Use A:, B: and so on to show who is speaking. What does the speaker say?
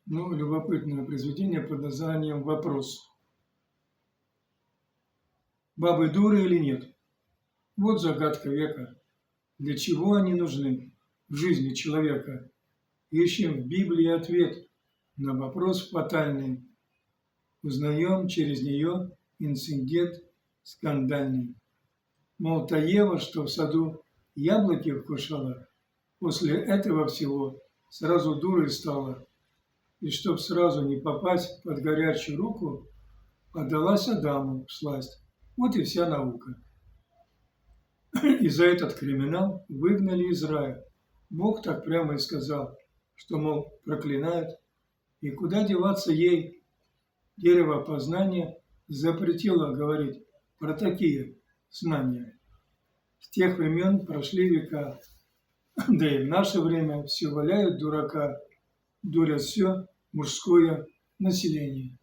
A: Любопытное произведение под названием «Вопрос». Бабы дуры или нет? Вот загадка века. Для чего они нужны в жизни человека? Ищем в Библии ответ на вопрос фатальный. Узнаем через нее инцидент скандальный. Мол, та Ева, что в саду яблоки вкушала, после этого всего сразу дурой стала. И чтоб сразу не попасть под горячую руку, отдалась Адаму всласть. Вот и вся наука. И за этот криминал выгнали из рая. Бог так прямо и сказал, что, мол, проклинает. И куда деваться ей? Дерево познания запретило говорить про такие знания. С тех времен прошли века, да и в наше время все валяют дурака, дурят все мужское население.